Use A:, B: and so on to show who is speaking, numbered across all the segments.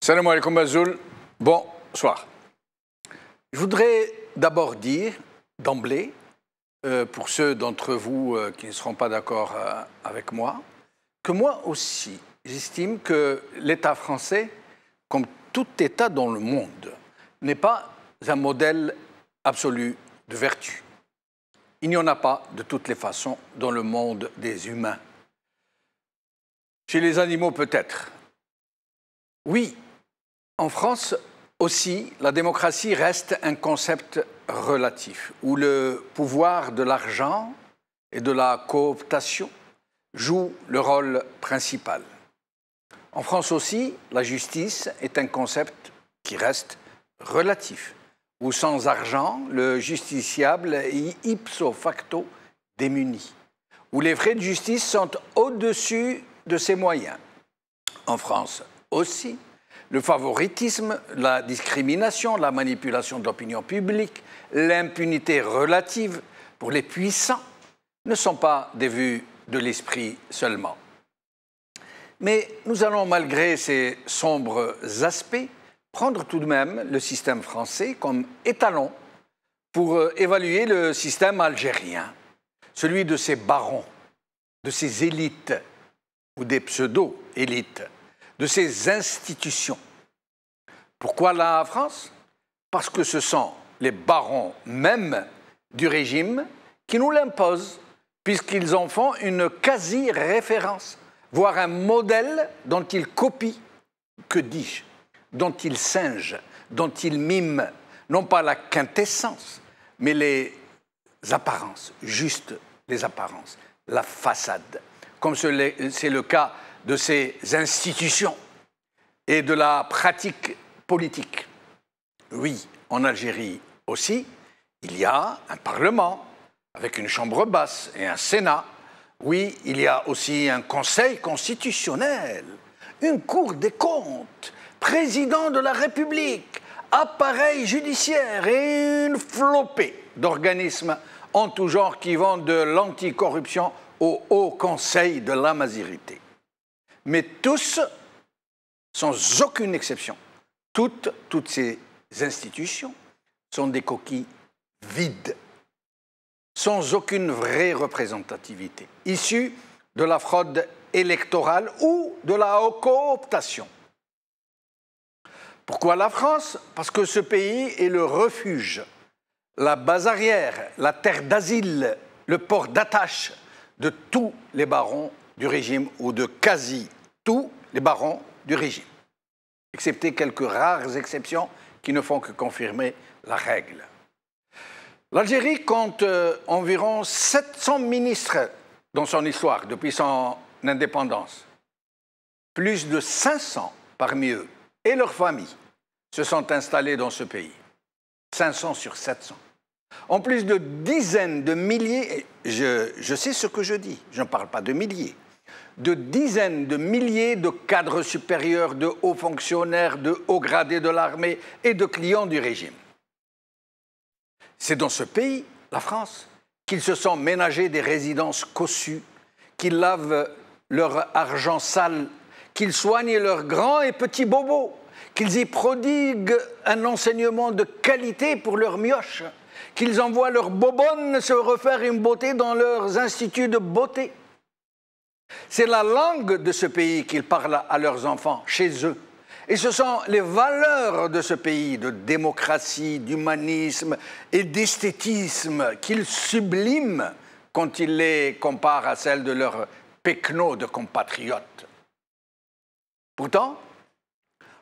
A: Salam alaikum Bazoul, bonsoir. Je voudrais d'abord dire, d'emblée, pour ceux d'entre vous qui ne seront pas d'accord avec moi, que moi aussi, j'estime que l'État français, comme tout État dans le monde, n'est pas un modèle absolu de vertu. Il n'y en a pas, de toutes les façons, dans le monde des humains. Chez les animaux, peut-être. Oui, en France aussi, la démocratie reste un concept relatif, où le pouvoir de l'argent et de la cooptation joue le rôle principal. En France aussi, la justice est un concept qui reste relatif, où sans argent, le justiciable est ipso facto démuni, où les frais de justice sont au-dessus de ses moyens. En France aussi, le favoritisme, la discrimination, la manipulation de l'opinion publique, l'impunité relative pour les puissants ne sont pas des vues de l'esprit seulement. Mais nous allons, malgré ces sombres aspects, prendre tout de même le système français comme étalon pour évaluer le système algérien, celui de ses barons, de ses élites ou des pseudo-élites, de ses institutions. Pourquoi la France? Parce que ce sont les barons même du régime qui nous l'imposent, puisqu'ils en font une quasi-référence, voire un modèle dont ils copient, que dis-je, dont ils singent, dont ils miment, non pas la quintessence, mais les apparences, juste les apparences, la façade, comme c'est le cas de ces institutions et de la pratique politique. Oui, en Algérie aussi, il y a un Parlement avec une chambre basse et un Sénat. Oui, il y a aussi un Conseil constitutionnel, une Cour des comptes, président de la République, appareil judiciaire et une flopée d'organismes en tout genre qui vont de l'anticorruption au Haut Conseil de la Mazirité. Mais tous, sans aucune exception, toutes ces institutions sont des coquilles vides, sans aucune vraie représentativité, issues de la fraude électorale ou de la cooptation. Pourquoi la France? Parce que ce pays est le refuge, la base arrière, la terre d'asile, le port d'attache de tous les barons du régime ou de quasi tous les barons du régime, excepté quelques rares exceptions qui ne font que confirmer la règle. L'Algérie compte environ 700 ministres dans son histoire depuis son indépendance. Plus de 500 parmi eux et leurs familles se sont installés dans ce pays. 500 sur 700. En plus de dizaines de milliers, je sais ce que je dis, je ne parle pas de milliers, de dizaines de milliers de cadres supérieurs, de hauts fonctionnaires, de hauts gradés de l'armée et de clients du régime. C'est dans ce pays, la France, qu'ils se sont ménagés des résidences cossues, qu'ils lavent leur argent sale, qu'ils soignent leurs grands et petits bobos, qu'ils y prodiguent un enseignement de qualité pour leurs mioches, qu'ils envoient leurs bobonnes se refaire une beauté dans leurs instituts de beauté. C'est la langue de ce pays qu'ils parlent à leurs enfants, chez eux. Et ce sont les valeurs de ce pays, de démocratie, d'humanisme et d'esthétisme, qu'ils subliment quand ils les comparent à celles de leurs pecnos de compatriotes. Pourtant,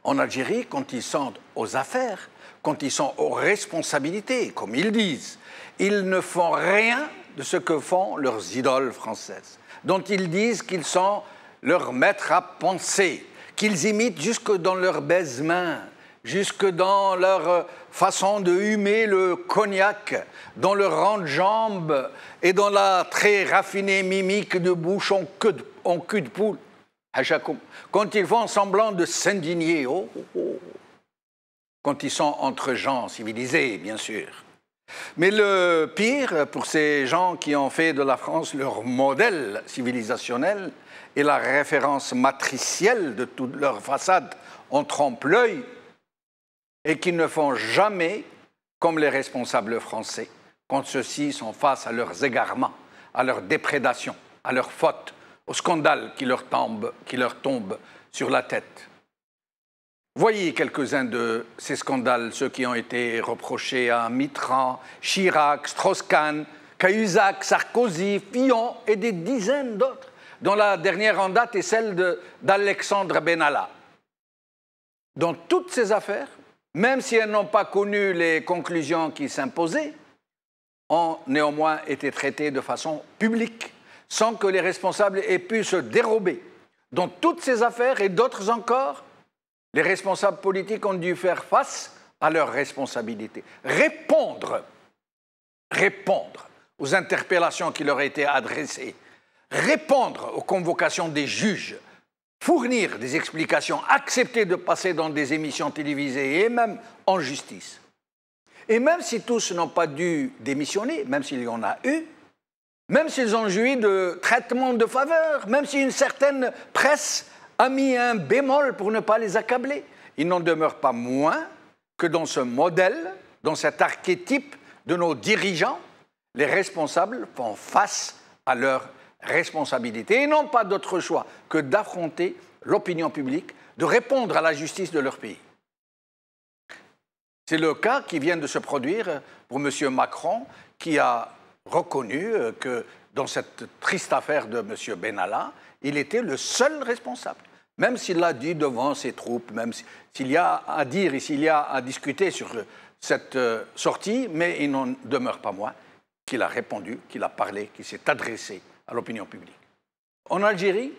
A: en Algérie, quand ils sont aux affaires, quand ils sont aux responsabilités, comme ils disent, ils ne font rien de ce que font leurs idoles françaises, dont ils disent qu'ils sont leurs maîtres à penser, qu'ils imitent jusque dans leurs baise-mains, jusque dans leur façon de humer le cognac, dans leur rang de jambes et dans la très raffinée mimique de bouche en cul de poule. Quand ils font semblant de s'indigner, quand ils sont entre gens civilisés, bien sûr. Mais le pire, pour ces gens qui ont fait de la France leur modèle civilisationnel et la référence matricielle de toute leur façade en trompe-l'œil, et qui ne font jamais comme les responsables français, quand ceux-ci sont face à leurs égarements, à leurs déprédations, à leurs fautes, aux scandales qui leur tombent sur la tête. Voyez quelques-uns de ces scandales, ceux qui ont été reprochés à Mitterrand, Chirac, Strauss-Kahn, Cahuzac, Sarkozy, Fillon et des dizaines d'autres, dont la dernière en date est celle d'Alexandre Benalla. Dans toutes ces affaires, même si elles n'ont pas connu les conclusions qui s'imposaient, ont néanmoins été traitées de façon publique, sans que les responsables aient pu se dérober. Dans toutes ces affaires et d'autres encore, les responsables politiques ont dû faire face à leurs responsabilités, répondre aux interpellations qui leur étaient adressées, répondre aux convocations des juges, fournir des explications, accepter de passer dans des émissions télévisées et même en justice. Et même si tous n'ont pas dû démissionner, même s'il y en a eu, même s'ils ont joui de traitements de faveur, même si une certaine presse a mis un bémol pour ne pas les accabler, il n'en demeure pas moins que dans ce modèle, dans cet archétype de nos dirigeants, les responsables font face à leurs responsabilités et n'ont pas d'autre choix que d'affronter l'opinion publique, de répondre à la justice de leur pays. C'est le cas qui vient de se produire pour M. Macron, qui a reconnu que dans cette triste affaire de M. Benalla, il était le seul responsable. Même s'il l'a dit devant ses troupes, même s'il y a à dire et s'il y a à discuter sur cette sortie, mais il n'en demeure pas moins qu'il a répondu, qu'il a parlé, qu'il s'est adressé à l'opinion publique. En Algérie,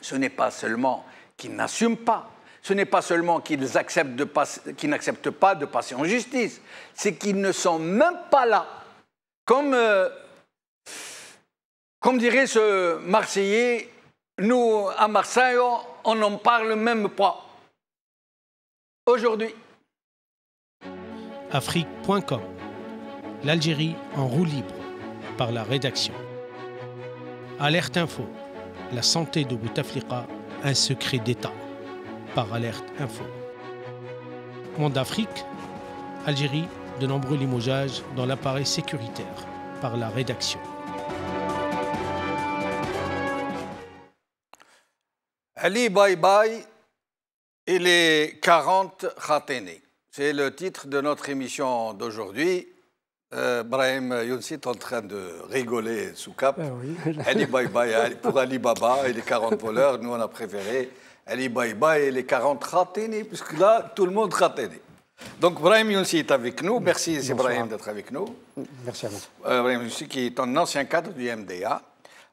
A: ce n'est pas seulement qu'ils n'assument pas, ce n'est pas seulement qu'ils n'acceptent pas de passer en justice, c'est qu'ils ne sont même pas là. Comme dirait ce Marseillais, nous, à Marseille, on n'en parle même pas. Aujourd'hui.
B: Afrique.com. L'Algérie en roue libre, par la rédaction. Alerte Info. La santé de Bouteflika, un secret d'État, par Alerte Info. Monde Afrique. Algérie, de nombreux limogeages dans l'appareil sécuritaire, par la rédaction.
A: Ali Bye Bye et les 40 Khaténi. C'est le titre de notre émission d'aujourd'hui. Brahim Younsi est en train de rigoler sous cap. Oui. Ali Bye Bye pour Ali Baba et les 40 voleurs. Nous, on a préféré Ali Bye Bye et les 40 Khaténi, puisque là, tout le monde Khaténi. Donc, Brahim Younsi est avec nous. Merci, c'est Brahim d'être avec nous.
C: Merci à vous.
A: Brahim Younsi, qui est un ancien cadre du MDA.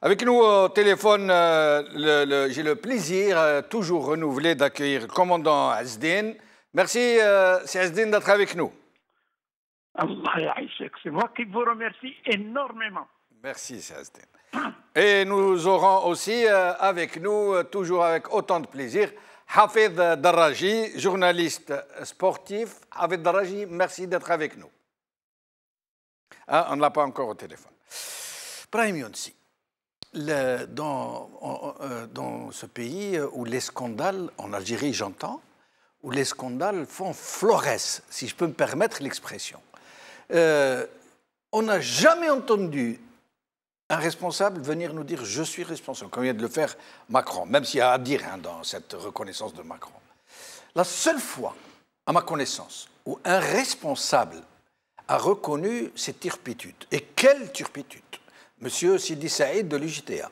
A: Avec nous au téléphone, j'ai le plaisir toujours renouvelé d'accueillir le commandant Azdine. Merci, c'est Azdine d'être avec nous.
D: Allah Yaïsek, c'est moi qui vous remercie énormément.
A: Merci, c'est Azdine. Et nous aurons aussi avec nous, toujours avec autant de plaisir, Hafid Darraji, journaliste sportif. Hafid Darraji, merci d'être avec nous. Ah, on ne l'a pas encore au téléphone. Brahim Younsi. Dans ce pays où les scandales, en Algérie j'entends, où les scandales font florès, si je peux me permettre l'expression. On n'a jamais entendu un responsable venir nous dire « je suis responsable », comme vient de le faire Macron, même s'il y a à dire dans cette reconnaissance de Macron. La seule fois, à ma connaissance, où un responsable a reconnu ses turpitudes, et quelle turpitude! M. Sidi Saïd de l'UJTA,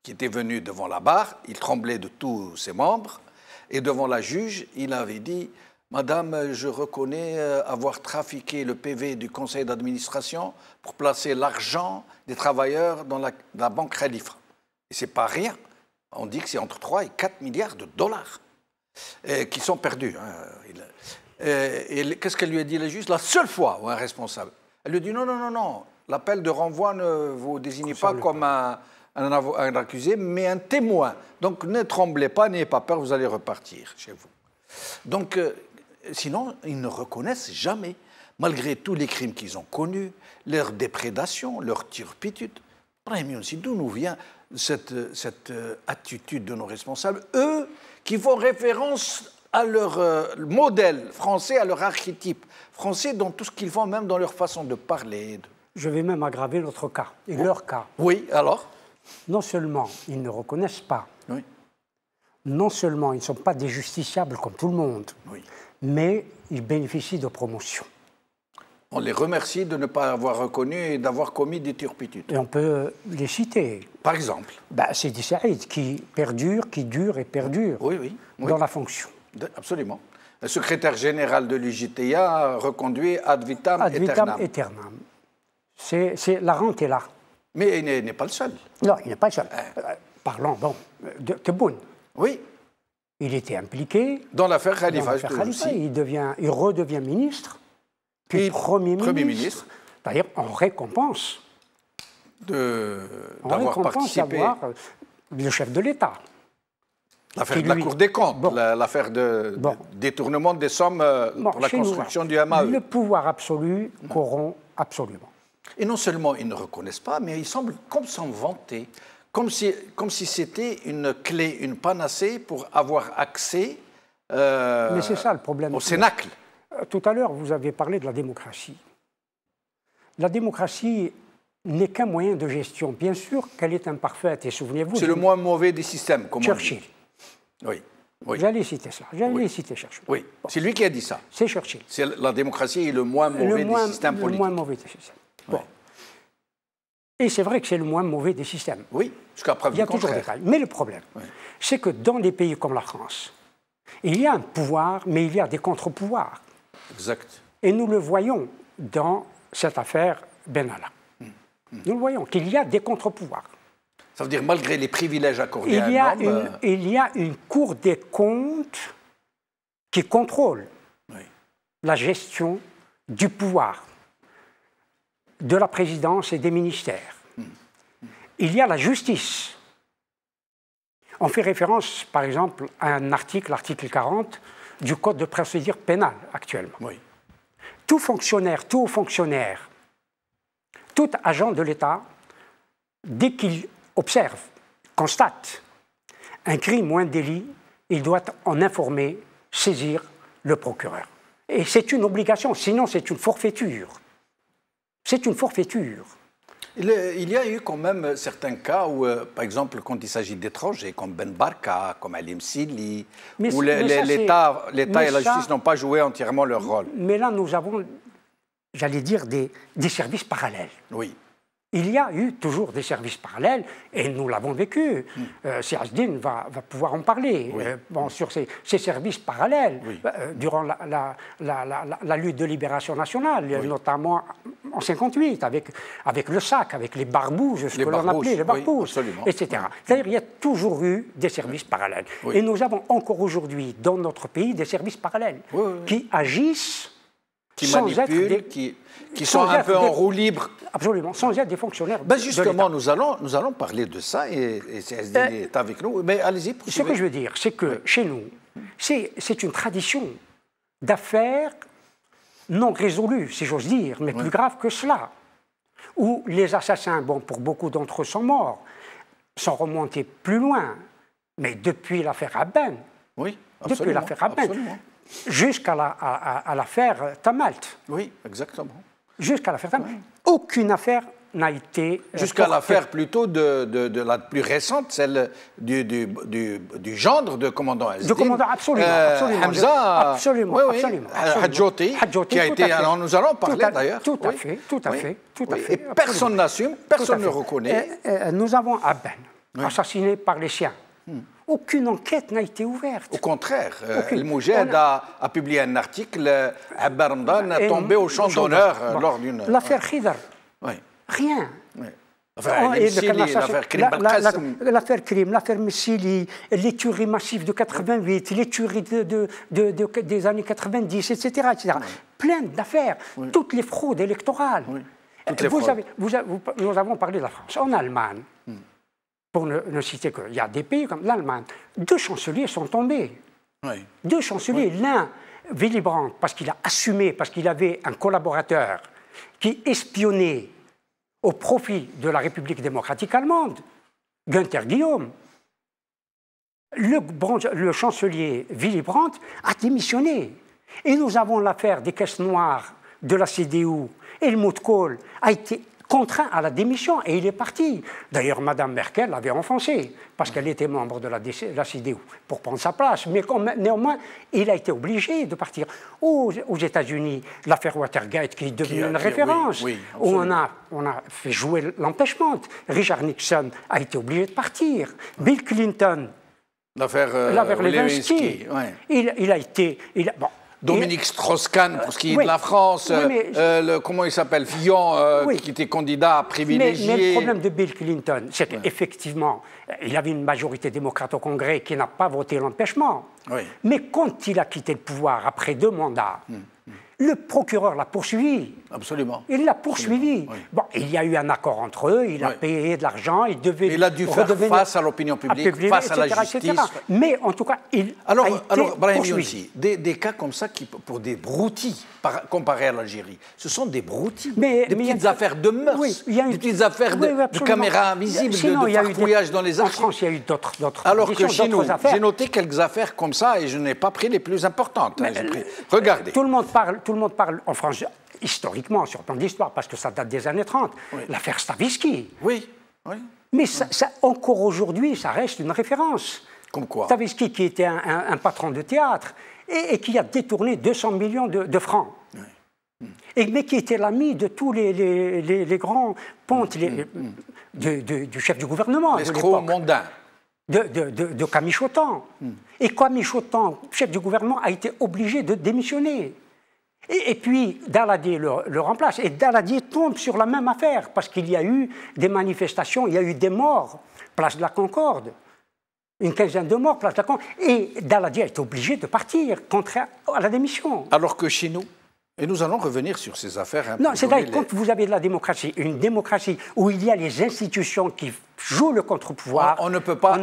A: qui était venu devant la barre, il tremblait de tous ses membres, et devant la juge, il avait dit « Madame, je reconnais avoir trafiqué le PV du conseil d'administration pour placer l'argent des travailleurs dans la banque Khalifa. » Et ce n'est pas rien. On dit que c'est entre 3 et 4 milliards de dollars qui sont perdus. Et qu'est-ce qu'elle lui a dit, la juge? La seule fois où un responsable, elle lui a dit « Non. L'appel de renvoi ne vous désigne pas comme un accusé, mais un témoin. Donc ne tremblez pas, n'ayez pas peur, vous allez repartir chez vous. » Donc, sinon, ils ne reconnaissent jamais. malgré tous les crimes qu'ils ont connus, leur déprédation, leur turpitude. D'où nous vient cette attitude de nos responsables, eux qui font référence à leur modèle français, à leur archétype français, dans tout ce qu'ils font, même dans leur façon de parler.
C: Je vais même aggraver notre cas, et leur cas.
A: Oui, alors?
C: Non seulement ils ne reconnaissent pas,
A: oui.
C: Non seulement ils ne sont pas des justiciables comme tout le monde,
A: oui.
C: Mais ils bénéficient de promotion.
A: On les remercie de ne pas avoir reconnu et d'avoir commis des turpitudes.
C: Et on peut les citer.
A: Par exemple?
C: Sidi Saïd, qui perdure, qui dure et perdure dans la fonction.
A: Absolument. Le secrétaire général de l'UJTIA reconduit ad vitam
C: aeternam. La rente est là.
A: Mais il n'est pas le seul.
C: Non, il n'est pas le seul. Parlons de Tebboune.
A: Oui.
C: Il était impliqué
A: dans l'affaire Khalifa.
C: Il redevient ministre, puis Premier ministre. D'ailleurs, en récompense
A: d'avoir participé.
C: Le chef de l'État.
A: L'affaire de la Cour des comptes, l'affaire de détournement des sommes pour la construction du MAE.
C: Le pouvoir absolu corrompt absolument.
A: Et non seulement ils ne reconnaissent pas, mais ils semblent comme s'en vanter, comme si c'était une clé, une panacée pour avoir accès
C: mais c'est ça le problème.
A: Au Cénacle.
C: Tout à l'heure, vous avez parlé de la démocratie. La démocratie n'est qu'un moyen de gestion. Bien sûr qu'elle est imparfaite, et souvenez-vous...
A: C'est le moins mauvais des systèmes, comme
C: Churchill.
A: On dit. Oui.
C: J'allais citer ça. J'allais citer Churchill.
A: Oui, c'est lui qui a dit ça.
C: C'est Churchill.
A: La démocratie est le moins mauvais des systèmes politiques.
C: Le moins mauvais des systèmes. Bon. Et c'est vrai que c'est le moins mauvais des systèmes.
A: Oui, jusqu'à preuve du contraire.
C: Toujours des cas. Mais le problème, c'est que dans des pays comme la France, il y a un pouvoir, mais il y a des contre-pouvoirs.
A: Exact.
C: Et nous le voyons dans cette affaire Benalla. Nous le voyons, qu'il y a des contre-pouvoirs.
A: Ça veut dire, malgré les privilèges accordés à un homme...
C: Il y a une Cour des comptes qui contrôle la gestion du pouvoir, de la présidence et des ministères. Il y a la justice. On fait référence, par exemple, à un article, l'article 40, du Code de procédure pénale actuellement.
A: Oui.
C: Tout fonctionnaire, tout haut fonctionnaire, tout agent de l'État, dès qu'il observe, constate un crime ou un délit, il doit en informer, saisir le procureur. Et c'est une obligation, sinon c'est une forfaiture. C'est une forfaiture.
A: Il y a eu quand même certains cas où, par exemple, quand il s'agit d'étrangers, comme Ben Barka, comme Alim Sili, où l'État et la justice n'ont pas joué entièrement leur rôle.
C: Mais là, nous avons, j'allais dire, des services parallèles.
A: Oui.
C: Il y a eu toujours des services parallèles, et nous l'avons vécu. Siazdine va pouvoir en parler.
A: Oui.
C: Sur ces services parallèles, durant la lutte de libération nationale, notamment en 1958, avec le SAC, avec les barbouzes, ce que l'on appelait les barbouzes, etc. C'est-à-dire qu'il y a toujours eu des services parallèles. Et nous avons encore aujourd'hui, dans notre pays, des services parallèles qui agissent,
A: qui manipulent, qui sont un peu en roue libre.
C: Absolument, sans être des fonctionnaires.
A: Justement, nous allons parler de ça, et CSD est avec nous. Mais allez-y, poursuivez.
C: Ce que je veux dire, c'est que chez nous, c'est une tradition d'affaires non résolues, si j'ose dire, mais plus grave que cela, où les assassins, pour beaucoup d'entre eux sont morts, sont remontés plus loin, mais depuis l'affaire Aben, depuis l'affaire Aben, jusqu'à l'affaire Tamalt.
A: Oui, exactement.
C: Jusqu'à l'affaire Tamalt. Aucune affaire n'a été...
A: Jusqu'à l'affaire plutôt de la plus récente, celle du gendre de commandant Azdin.
C: De commandant, absolument.
A: Hamza,
C: absolument.
A: Hadjoti, qui a été... Alors nous allons parler d'ailleurs.
C: Tout à fait.
A: Et personne n'assume, personne ne reconnaît.
C: Nous avons Aben, assassiné par les siens. Aucune enquête n'a été ouverte.
A: Au contraire, El Moujed a publié un article, Abba Ramdan a tombé au champ d'honneur lors d'une...
C: L'affaire Khidr, rien. L'affaire Krim, l'affaire Messili, les tueries massives de 88, les tueries des années 90, etc. Plein d'affaires, toutes les fraudes électorales. Nous avons parlé de la France. En Allemagne, pour ne citer qu'il y a des pays comme l'Allemagne, 2 chanceliers sont tombés. 2 chanceliers, l'un Willy Brandt, parce qu'il a assumé, parce qu'il avait un collaborateur qui espionnait au profit de la République démocratique allemande, Günther Guillaume, le chancelier Willy Brandt a démissionné. Et nous avons l'affaire des caisses noires de la CDU. Helmut Kohl a été contraint à la démission et il est parti. D'ailleurs, Mme Merkel l'avait enfoncé parce qu'elle était membre de la CDU pour prendre sa place. Mais néanmoins, il a été obligé de partir. Aux États-Unis, l'affaire Watergate qui est devenue une référence, où on a fait jouer l'empêchement. Richard Nixon a été obligé de partir. Bill Clinton,
A: l'affaire
C: Lewinsky, il a été... Bon,
A: Dominique Strauss-Kahn, pour ce qui est de la France, comment il s'appelle, Fillon, qui était candidat privilégié.
C: Mais le problème de Bill Clinton, c'est qu'effectivement, il avait une majorité démocrate au Congrès qui n'a pas voté l'empêchement. Mais quand il a quitté le pouvoir après 2 mandats, le procureur l'a poursuivi.
A: Absolument.
C: Il l'a poursuivi. Bon, il y a eu un accord entre eux, il a payé de l'argent, il devait...
A: Il a dû faire face à l'opinion publique, face à la justice.
C: Etc. Mais en tout cas, il a été
A: Brahim
C: poursuivi.
A: Des cas comme ça, pour des broutilles, comparés à l'Algérie, ce sont des broutilles, des petites affaires de mœurs, des petites affaires de caméras invisibles, de farfouillage dans les archives.
C: En France, il y a eu d'autres
A: Alors que chez nous, j'ai noté quelques affaires comme ça et je n'ai pas pris les plus importantes. Regardez.
C: Tout le monde parle en France, historiquement, sur le plan d'histoire, parce que ça date des années 30, l'affaire Stavisky.
A: Oui.
C: Mais encore aujourd'hui, ça reste une référence.
A: Comme quoi?
C: Stavisky, qui était un patron de théâtre et qui a détourné 200 millions de francs. Mais qui était l'ami de tous les grands pontes du chef du gouvernement.
A: L'escroc mondain.
C: De Camille Chotan. Et Camille Chotan, chef du gouvernement, a été obligé de démissionner. Et puis, Daladier le remplace. Et Daladier tombe sur la même affaire, parce qu'il y a eu des manifestations, il y a eu des morts, place de la Concorde. Une quinzaine de morts, place de la Concorde. Et Daladier est obligé de partir, contraire à la démission.
A: Alors que chez nous, et nous allons revenir sur ces affaires.
C: Non, c'est-à-dire quand vous avez de la démocratie, une démocratie où il y a les institutions qui jouent le contre-pouvoir,
A: on ne peut pas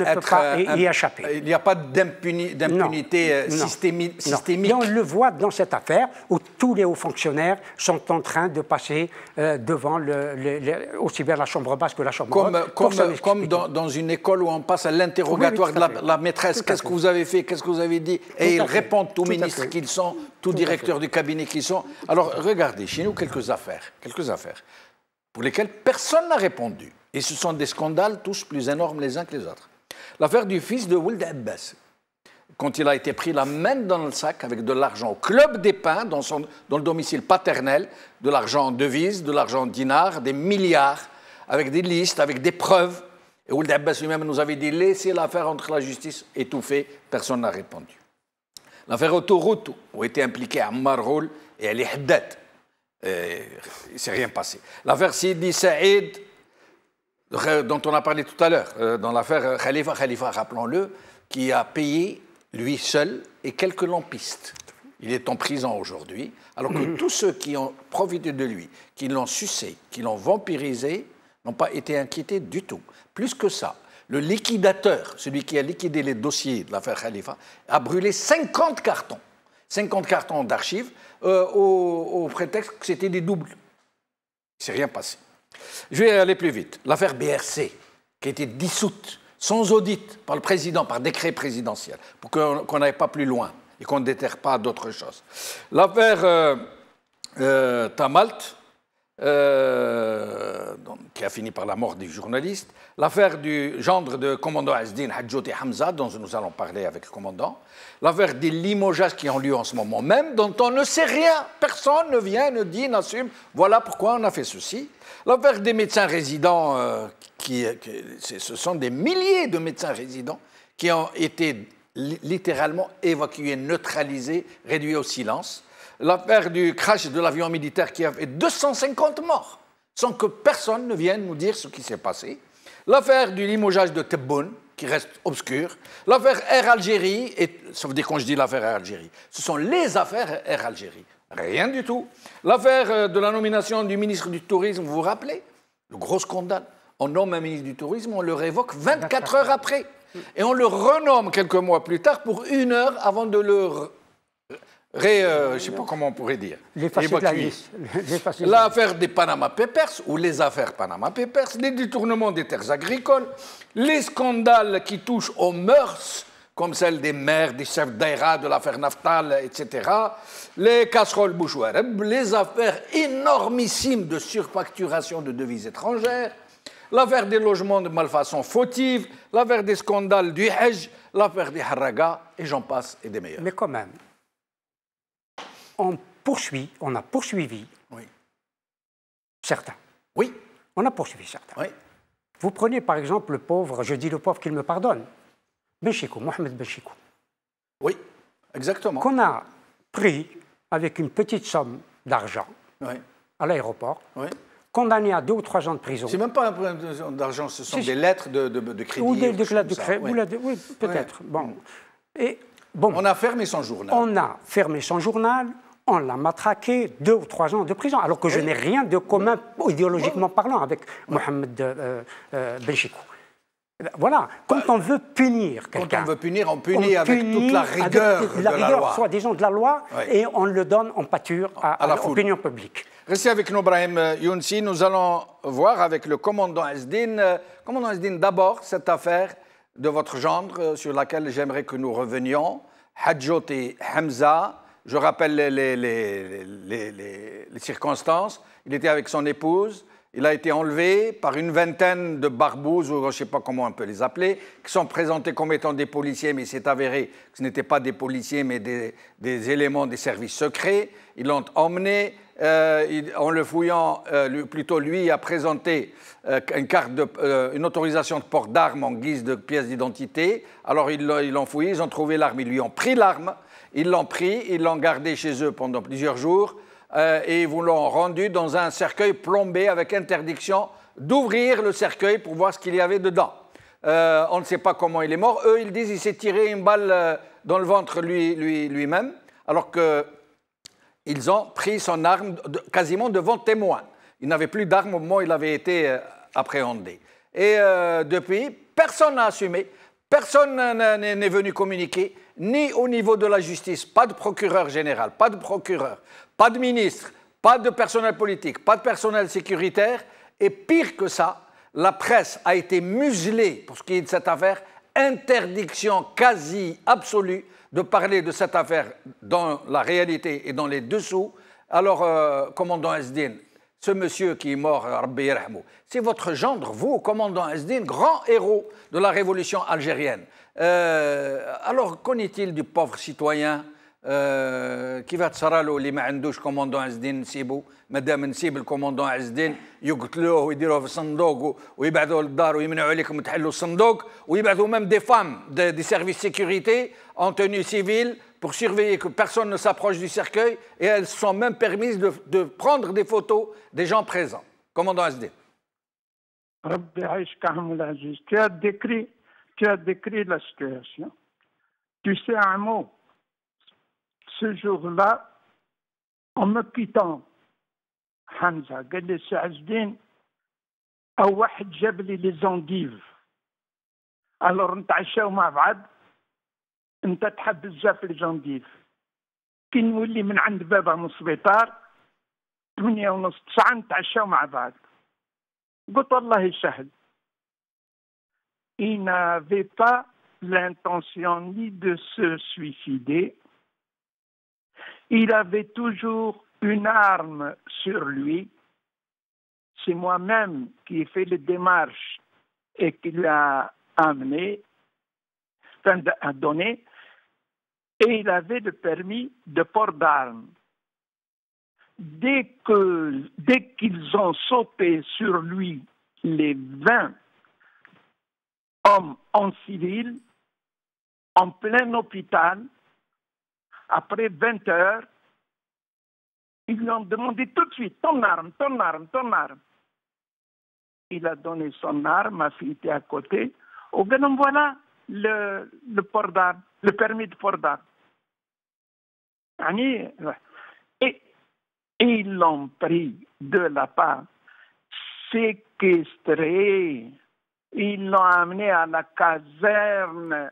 C: y échapper.
A: Il n'y a pas d'impunité systémique.
C: Et on le voit dans cette affaire où tous les hauts fonctionnaires sont en train de passer devant aussi bien la chambre basse que la chambre haute.
A: Comme dans une école où on passe à l'interrogatoire de la maîtresse. Qu'est-ce que vous avez fait? Qu'est-ce que vous avez dit? Et ils répondent, tous ministres qu'ils sont, tous directeurs du cabinet qu'ils sont. Alors, regardez, chez nous, quelques affaires pour lesquelles personne n'a répondu. Et ce sont des scandales tous plus énormes les uns que les autres. L'affaire du fils de Ould Abbas, quand il a été pris la main dans le sac avec de l'argent au Club des Pins, dans le domicile paternel, de l'argent en devises, de l'argent en dinars, des milliards, avec des listes, avec des preuves. Et Ould Abbas lui-même nous avait dit « laissez l'affaire entre la justice » étouffée, personne n'a répondu. L'affaire Autoroute, où étaient impliqués Ammar Houl et Ali Haddad. Il ne s'est rien passé. L'affaire Sidi Saïd, dont on a parlé tout à l'heure, dans l'affaire Khalifa, rappelons-le, qui a payé, lui seul, et quelques lampistes. Il est en prison aujourd'hui, alors que tous ceux qui ont profité de lui, qui l'ont sucé, qui l'ont vampirisé, n'ont pas été inquiétés du tout. Plus que ça, le liquidateur, celui qui a liquidé les dossiers de l'affaire Khalifa, a brûlé 50 cartons. 50 cartons d'archives au prétexte que c'était des doubles. Il ne s'est rien passé. Je vais aller plus vite. L'affaire BRC, qui a été dissoute sans audit par le président, par décret présidentiel, pour qu'on n'aille pas plus loin et qu'on ne déterre pas d'autres choses. L'affaire Tamalt, qui a fini par la mort du journaliste. L'affaire du gendre de commandant Azdin Hadjouti Hamza, dont nous allons parler avec le commandant. L'affaire des limogeages qui ont lieu en ce moment même, dont on ne sait rien. Personne ne vient, ne dit, n'assume. Voilà pourquoi on a fait ceci. L'affaire des médecins résidents, ce sont des milliers de médecins résidents qui ont été littéralement évacués, neutralisés, réduits au silence. L'affaire du crash de l'avion militaire qui a fait 250 morts, sans que personne ne vienne nous dire ce qui s'est passé. L'affaire du limogeage de Tebboune, qui reste obscure. L'affaire Air Algérie, sauf dès quand je dis l'affaire Air Algérie, ce sont les affaires Air Algérie. Rien du tout. L'affaire de la nomination du ministre du Tourisme, vous vous rappelez? Le gros scandale. On nomme un ministre du Tourisme, on le révoque 24 heures après. Et on le renomme quelques mois plus tard pour 1 heure avant de le je ne sais pas comment on pourrait dire.
C: L'effacer de la liste.
A: L'affaire des Panama Papers, ou les affaires Panama Papers, les détournements des terres agricoles, les scandales qui touchent aux mœurs, comme celle des maires, des chefs d'Aïra, de l'affaire Naftal, etc., les casseroles Bouchouareb, les affaires énormissimes de surfacturation de devises étrangères, l'affaire des logements de malfaçon fautive, l'affaire des scandales du Hajj, l'affaire des Harraga, et j'en passe, et des meilleurs.
C: Mais quand même, on a poursuivi
A: oui.
C: certains.
A: Oui.
C: On a poursuivi certains.
A: Oui.
C: Vous prenez par exemple le pauvre, je dis le pauvre qu'il me pardonne, Benchikou, Mohamed Benchikou.
A: Oui, exactement.
C: Qu'on a pris avec une petite somme d'argent
A: oui.
C: à l'aéroport,
A: oui.
C: condamné à 2 ou 3 ans de prison.
A: C'est même pas un problème d'argent, ce sont des lettres de crédit.
C: Ou des lettres de crédit, oui, peut-être. Oui. Bon. Et, bon.
A: On a fermé son journal.
C: On a fermé son journal, on l'a matraqué, 2 ou 3 ans de prison, alors que je n'ai rien de commun, idéologiquement parlant, avec Mohamed Benchikou. Voilà, quand on veut punir quelqu'un.
A: Quand on veut punir, on punit avec toute la rigueur de la loi.
C: Soit disons de la loi, et on le donne en pâture à l'opinion publique.
A: Restez avec nous, Brahim Younsi. Nous allons voir avec le commandant Esdine. Commandant Esdine, d'abord, cette affaire de votre gendre sur laquelle j'aimerais que nous revenions. Hadjot et Hamza. Je rappelle les circonstances. Il était avec son épouse. Il a été enlevé par une vingtaine de barbouzes, ou je ne sais pas comment on peut les appeler, qui sont présentés comme étant des policiers, mais il s'est avéré que ce n'étaient pas des policiers, mais des éléments des services secrets. Ils l'ont emmené, en le fouillant, plutôt lui a présenté une autorisation de port d'armes en guise de pièce d'identité. Alors ils l'ont fouillé, ils ont trouvé l'arme, ils lui ont pris l'arme, ils l'ont gardé chez eux pendant plusieurs jours. Et ils vous l'ont rendu dans un cercueil plombé avec interdiction d'ouvrir le cercueil pour voir ce qu'il y avait dedans. On ne sait pas comment il est mort. Eux, ils disent qu'il s'est tiré une balle dans le ventre lui-même, alors qu'ils ont pris son arme quasiment devant témoin. Il n'avait plus d'arme au moment où il avait été appréhendé. Et depuis, personne n'a assumé, personne n'est venu communiquer, ni au niveau de la justice, pas de procureur général, pas de procureur, pas de ministre, pas de personnel politique, pas de personnel sécuritaire. Et pire que ça, la presse a été muselée pour ce qui est de cette affaire. Interdiction quasi absolue de parler de cette affaire dans la réalité et dans les dessous. Alors, commandant Esdine, ce monsieur qui est mort, Rabbi Yerhamou, c'est votre gendre, vous, commandant Esdine, grand héros de la révolution algérienne. Alors, qu'en est-il du pauvre citoyen كيف تصرى له اللي ما عندوش كوموندون عز الدين نسيبو مادام نسيب الكوموندون عز الدين يقتلوه ويديروه في الصندوق ويبعثوه للدار ويمنعوا عليكم تحلوا الصندوق ويبعثوا même des femmes des services de sécurité en tenue civile pour surveiller que personne ne s'approche du cercueil et elles sont même permises de prendre des photos des gens présents. Commandant Asdin.
D: Rabbi Aïch Kahamoul Aziz, tu as décrit la situation. Tu sais un mot. Ce jour-là, en me quittant, Hamza, قال لي سي عز الدين أو واحد جاب لي لي زونغيف. alors نتعشاو مع بعض أنت تحب بزاف لي زونغيف. كي نولي من عند بابا من السبيطار 8:30 9 نتعشاو مع بعض. قلت والله يسهل. Il n'avait pas l'intention ni de se suicider. Il avait toujours une arme sur lui. C'est moi-même qui ai fait les démarches et qui l'a amené, enfin, a donné. Et il avait le permis de port d'armes. Dès qu'ils ont sauté sur lui les 20 hommes en civil, en plein hôpital, après 20 heures, ils lui ont demandé tout de suite, ton arme, ton arme, ton arme. Il a donné son arme, ma fille était à côté. Au ben voilà le port d'arme, le permis de port d'arme. Et ils l'ont pris de la part, séquestré. Ils l'ont amené à la caserne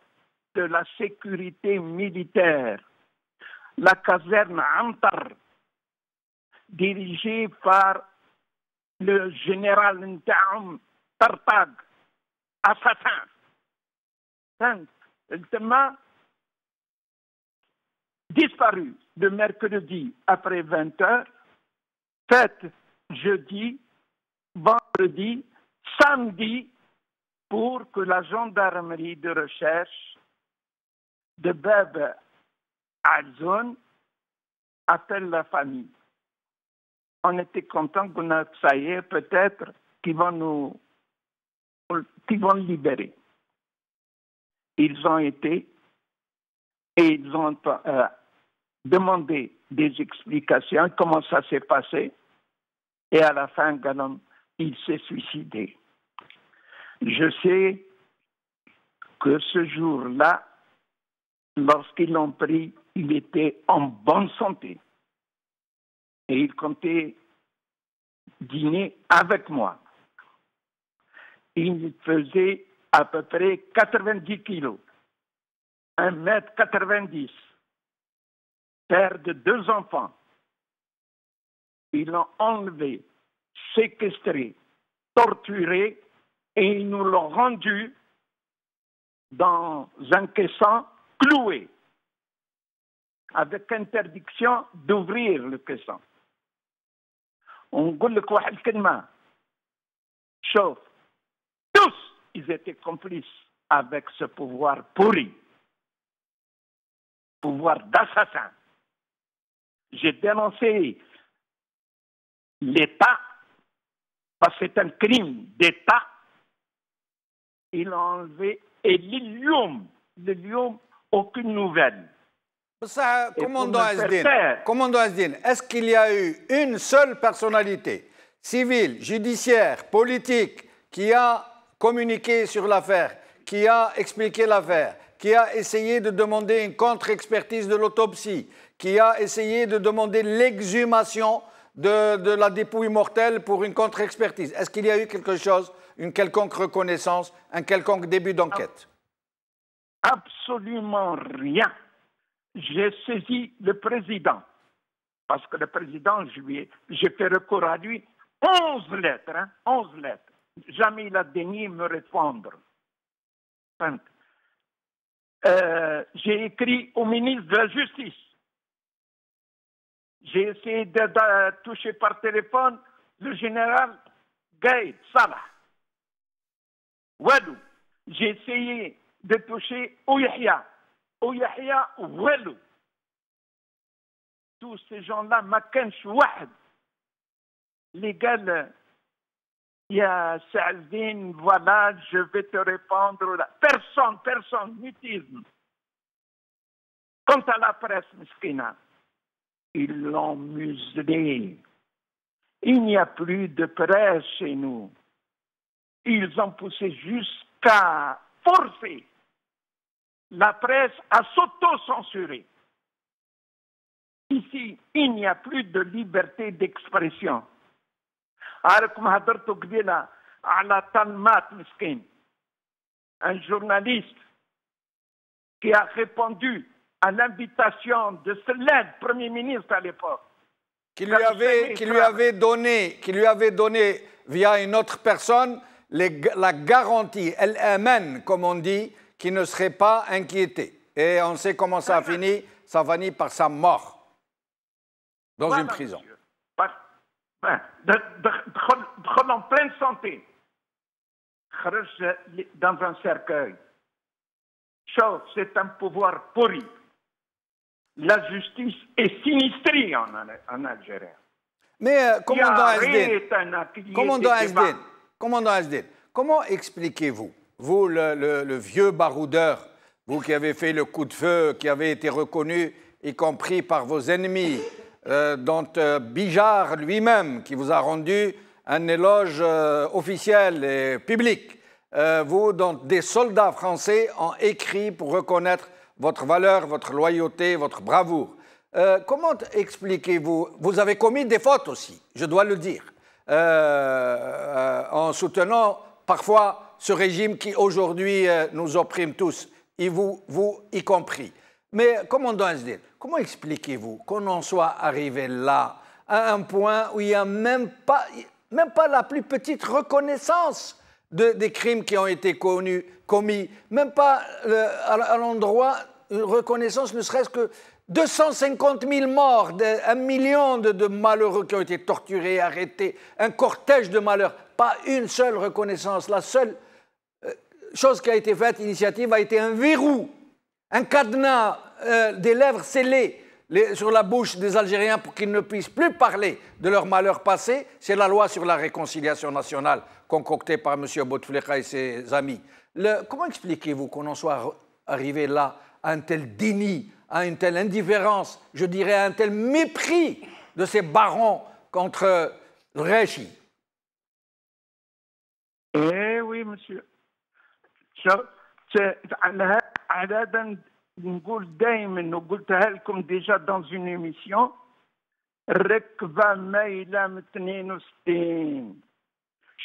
D: de la sécurité militaire. la caserne Antar, dirigée par le général Ntaoum Tartag, assassin. Il a disparu le mercredi après 20 heures, fête jeudi, vendredi, samedi, pour que la gendarmerie de recherche de Bab Alzoun appelle la famille. On était content qu'on a, ça y est, peut-être qu'ils vont libérer. Ils ont été et ils ont demandé des explications, comment ça s'est passé, et à la fin, Ganem, il s'est suicidé. Je sais que ce jour-là, lorsqu'ils l'ont pris, il était en bonne santé. Et il comptait dîner avec moi. Il faisait à peu près 90 kilos, 1,90 m, père de 2 enfants. Ils l'ont enlevé, séquestré, torturé, et ils nous l'ont rendu dans un caisson cloué, avec interdiction d'ouvrir le caisson. ونقول لك واحد الكلمة شوف tous ils étaient complices avec ce pouvoir pourri, pouvoir d'assassin. J'ai dénoncé l'État parce que c'est un crime d'État. Ils l'ont enlevé et l'Ilium, aucune nouvelle.
A: Ça, commandant Asdin, est-ce qu'il y a eu une seule personnalité, civile, judiciaire, politique, qui a communiqué sur l'affaire, qui a expliqué l'affaire, qui a essayé de demander une contre-expertise de l'autopsie, qui a essayé de demander l'exhumation de la dépouille mortelle pour une contre-expertise? Est-ce qu'il y a eu quelque chose, une quelconque reconnaissance, un quelconque début d'enquête?
D: Absolument rien. J'ai saisi le président, parce que le président, j'ai fait recours à lui, 11 lettres, 11 lettres. Jamais il a daigné me répondre. J'ai écrit au ministre de la Justice. J'ai essayé de toucher par téléphone le général Gaïd Salah. Walou. J'ai essayé de toucher Ouyahia. Ouyahia Walou. Tous ces gens-là, ma kench wahed. Les gars, il y a Saaldin, voilà, je vais te répondre. Personne, mutisme. Quant à la presse miskina, ils l'ont muselé. Il n'y a plus de presse chez nous. Ils ont poussé jusqu'à forcer la presse à s'auto-censurer. Ici, il n'y a plus de liberté d'expression. Un journaliste qui a répondu à l'invitation de Seled, Premier ministre à l'époque,
A: qui lui avait donné via une autre personne la garantie, elle-même, comme on dit, qui ne serait pas inquiété. Et on sait comment ça a fini. Ça a fini par sa mort dans une prison.
D: En pleine santé, dans un cercueil. C'est un pouvoir pourri. La justice est sinistrée en Algérie.
A: Mais commandant Asdin, comment expliquez-vous, vous, le vieux baroudeur, vous qui avez fait le coup de feu, qui avez été reconnu, y compris par vos ennemis, dont Bijar lui-même, qui vous a rendu un éloge officiel et public, vous, dont des soldats français ont écrit pour reconnaître votre valeur, votre loyauté, votre bravoure. Comment expliquez-vous? Vous avez commis des fautes aussi, je dois le dire, en soutenant parfois ce régime qui aujourd'hui nous opprime tous, et vous y compris. Mais, commandant Azdin, comment expliquez-vous qu'on en soit arrivé là, à un point où il n'y a même pas la plus petite reconnaissance des crimes qui ont été commis, même pas à l'endroit, une reconnaissance ne serait-ce que 250 000 morts, 1 million de malheureux qui ont été torturés, arrêtés, un cortège de malheurs, pas une seule reconnaissance. La seule chose qui a été faite, initiative, a été un verrou, un cadenas, des lèvres scellées sur la bouche des Algériens pour qu'ils ne puissent plus parler de leur malheur passé. C'est la loi sur la réconciliation nationale concoctée par M. Bouteflika et ses amis. Comment expliquez-vous qu'on en soit arrivé là, à un tel déni, à une telle indifférence, je dirais à un tel mépris de ces barons contre Réchi?
D: Eh oui, monsieur. نقول دائما وقلتها لكم déjà dans une émission ركبة مايلة من 62.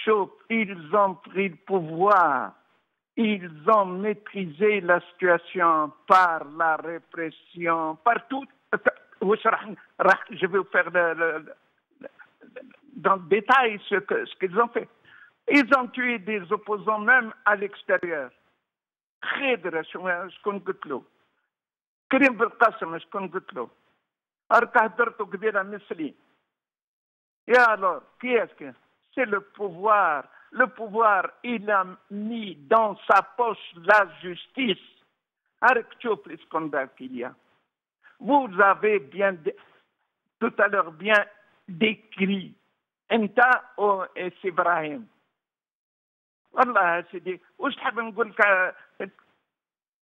D: شوف, ils ont pris le pouvoir, ils ont maîtrisé la situation par la répression, partout. Je vais vous faire dans le détail ce qu'ils ont fait. Ils ont tué des opposants même à l'extérieur. خضر شكون قلت له كريم بالقاسم شكون قلت له أركا هدرتو كبيرة مثلي يا alors qui est-ce que c'est le pouvoir il a mis dans sa poche la justice. أرك تشوف les scandales qu'il y a. Vous avez bien tout à l'heure bien décrit أنت et إبراهيم. والله سيدي واش تحب نقول لك